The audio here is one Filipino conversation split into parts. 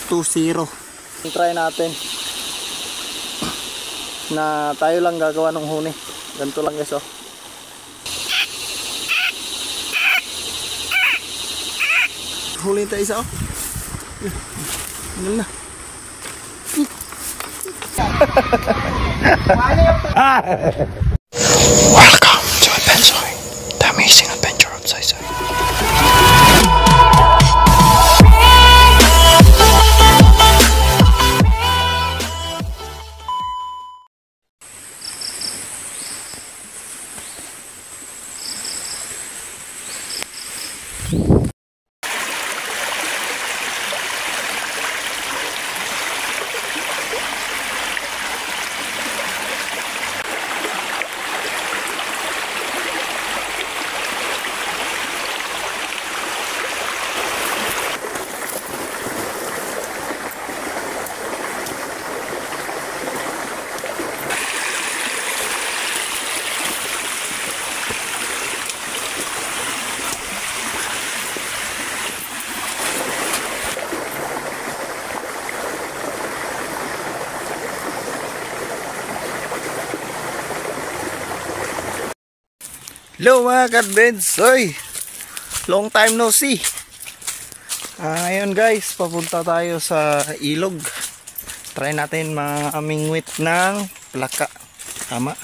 2-0. Try natin na tayo lang gagawa ng huni. Ganito lang guys, oh. Huli tayo isa, oh. Ganun na. Welcome to Adventure, the amazing adventure of Saysay. Hello mga kadbeds, long time no see. Ngayon guys, papunta tayo sa ilog. Try natin mamingwit ng plaka. Tama.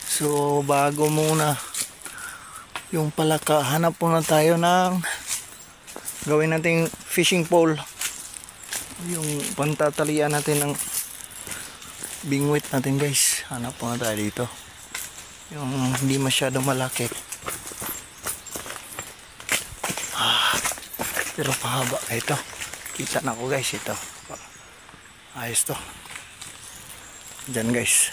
So bago muna yung palaka, hanap muna tayo ng gawin nating fishing pole. Yung pantatalian natin ng bingwit natin guys. Hanap muna tayo dito. Yung hindi masyadong malaki, pero pahaba. Ito, kita na ko guys, ito ayos to. Dyan guys.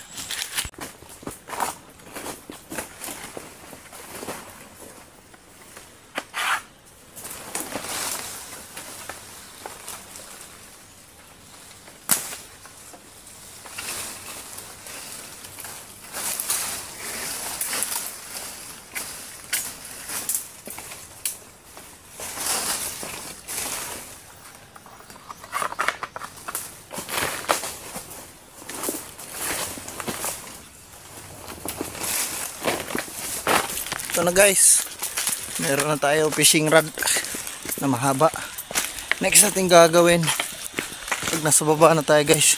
Ito na guys, meron na tayo fishing rod na mahaba. Next natin gagawin, pag nasa baba na tayo guys,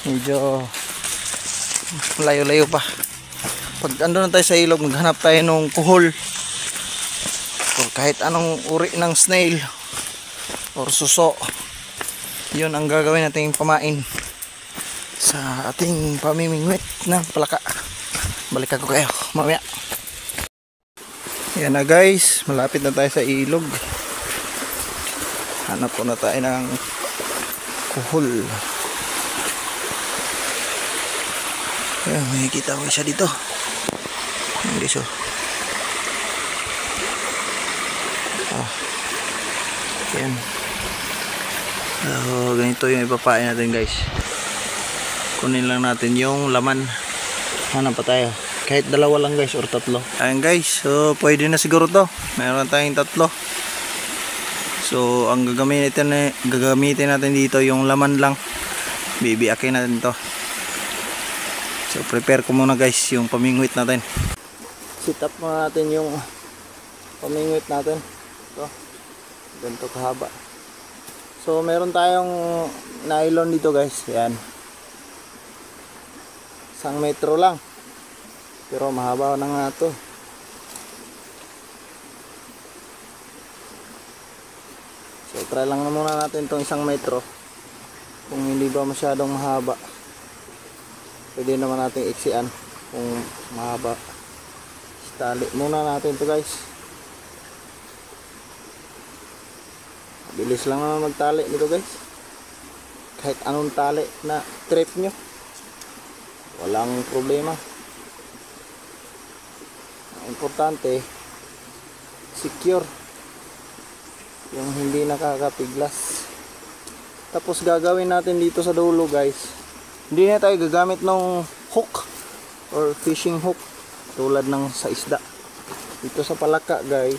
medyo layo-layo pa. Pag ando na tayo sa ilog, maghanap tayo ng kuhol o kahit anong uri ng snail or suso. Yun ang gagawin natin pamain sa ating pamimingwit ng palaka. Balikan ko kayo mamaya. Yan na guys, malapit na tayo sa ilog. Hanap po na tayo ng kuhol. Ayan, may kita ko isa dito. Ayan guys, oh. Ayan. Ganito yung ipapain natin guys. Kunin lang natin yung laman. Hanap pa tayo. Kahit dalawa lang guys or tatlo. Ayan guys, so pwede na siguro to. Meron tayong tatlo. So ang gagamitin natin dito yung laman lang. Bibiakin natin to. So prepare ko muna guys yung pamingwit natin. Set up muna natin yung pamingwit natin. Ito. Ganito kahaba. So meron tayong nylon dito guys. Ayan. 1 metro lang. Pero mahaba na nga ito. So try lang na muna natin itong 1 metro. Kung hindi ba masyadong mahaba, pwede naman natin iksian. Kung mahaba, tali muna natin ito guys. Bilis lang naman magtali nito guys. Kahit anong tali na trip nyo, walang problema. Importante, secure, yung hindi nakakapiglas. Tapos gagawin natin dito sa dulo guys, hindi na tayo gagamit ng hook or fishing hook tulad ng sa isda. Dito sa palaka guys,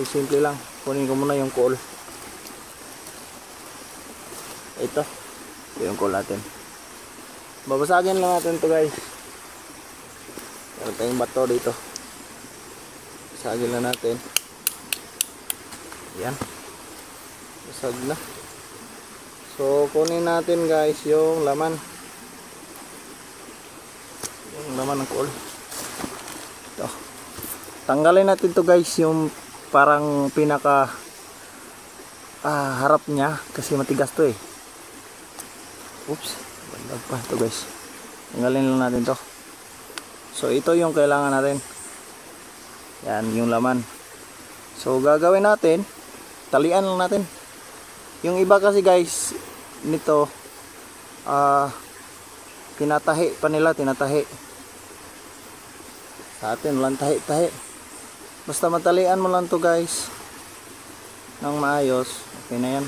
simple lang, kunin ko muna yung cool. ito yung call natin. Babasagin lang natin to guys. Meron tayong bato dito. Basagin lang natin. Yan. Basag na. So kunin natin guys yung laman. Yung laman ng call. Ito. Tanggalin natin to guys yung parang pinaka harap niya kasi matigas to eh. Oops. Bandag pa ito guys. Tanggalin lang natin to. So ito yung kailangan natin. Yan yung laman. So gagawin natin, talian lang natin. Yung iba kasi guys nito tinatahi pa nila, tinatahi. Sa atin walang tahi-tahi. Basta matalian mo lang to guys ng maayos, okay na yan.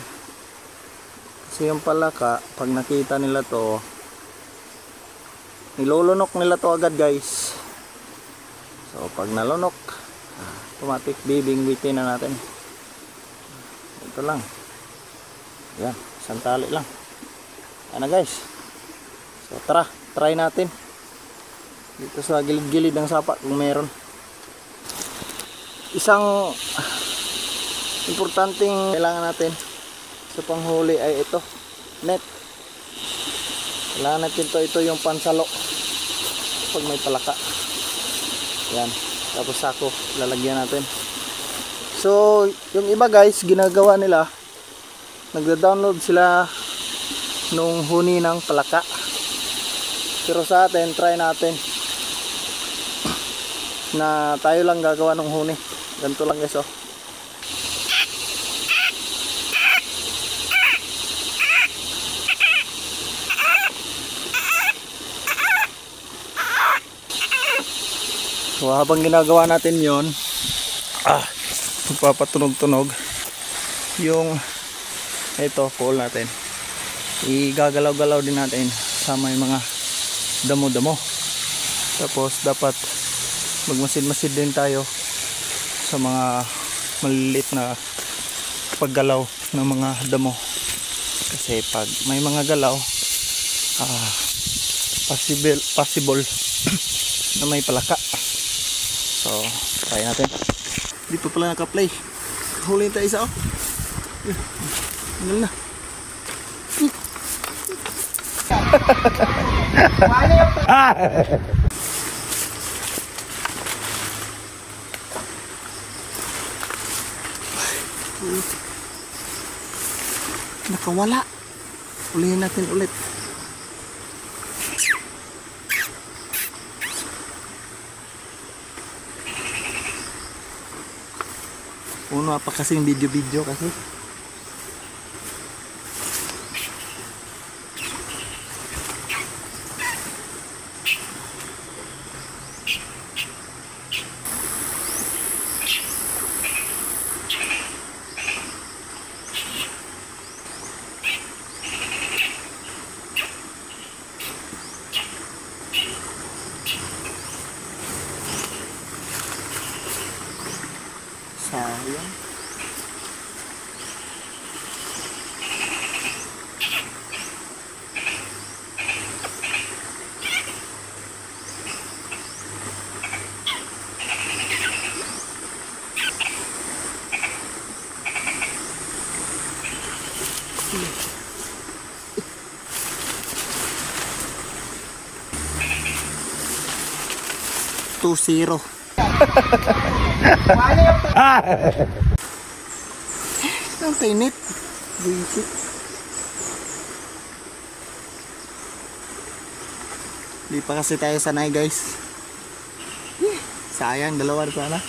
Kasi yung palaka, pag nakita nila to, nilulunok nila to agad guys. So pag nalunok, automatic bibingwitin na natin. Ito lang. Yan, isang tali lang. Yan na guys. So tara, try natin. Dito sa gilid-gilid ng sapa kung meron. Isang importanteng kailangan natin sa panghuli ay ito, net. Kailangan natin ito yung pansalo pag may palaka. Yan, tapos sako lalagyan natin. So yung iba guys, ginagawa nila, nagda-download sila nung huni ng palaka. Pero sa atin, try natin na tayo lang gagawa ng huni. Ganito lang guys oh. So habang ginagawa natin yon, magpapatunog-tunog yung ito, pole natin. Igagalaw-galaw din natin sa may mga damo-damo. Tapos dapat magmasid-masid din tayo sa mga maliliit na paggalaw ng mga damo. Kasi pag may mga galaw, possible na may palaka. So, try natin. Di pa pala naka-play. Huli tayo isa oh. Tanggal na. Nakawala. Ulihin natin ulit. Puno pa kasi yung video kasi. Sayang. Zero. Ang kainit. Buisit. Di pa kasi tayo sanay guys. Sayang, dalawa sana.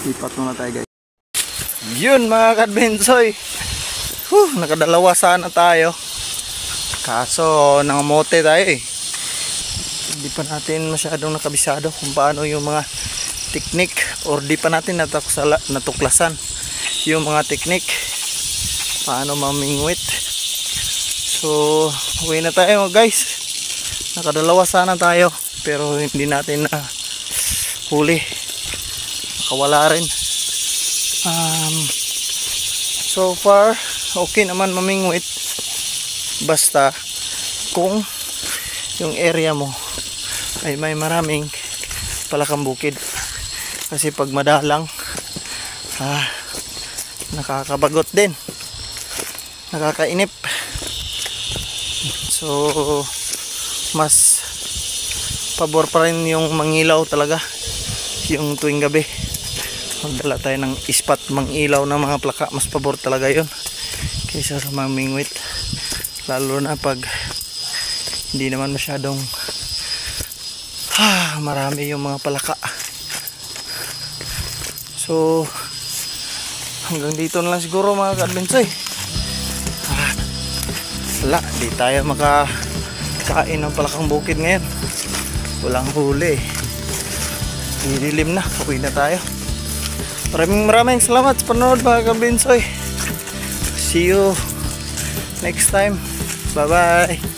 Lipat muna tayo guys. Yun mga kadbensoy. Nakadalawa sana tayo. Kaso nangamote tayo eh. Hindi pa natin masyadong nakabisado kung paano yung mga technique, or di pa natin natuklasan yung mga technique paano mamingwit So uwi na tayo guys. Nakadalawa sana tayo pero hindi natin na huli, nakawala rin. So far okay naman mamingwit, basta kung yung area mo ay may maraming palakang bukid, kasi pag madalang nakakabagot din, nakakainip. So mas pabor pa rin yung mangilaw talaga yung tuwing gabi. Magdala tayo ng ispat mangilaw ng mga plaka, mas pabor talaga yun kaysa sa mamingwit, lalo na pag hindi naman masyadong marami yung mga palaka. So hanggang dito na lang siguro mga ka-advensoy. Wala, di tayo makakain ng palakang bukid ngayon, walang huli. Dilim na, uwi na tayo. Maraming salamat sa panonood mga ka-advensoy. See you next time. Bye bye.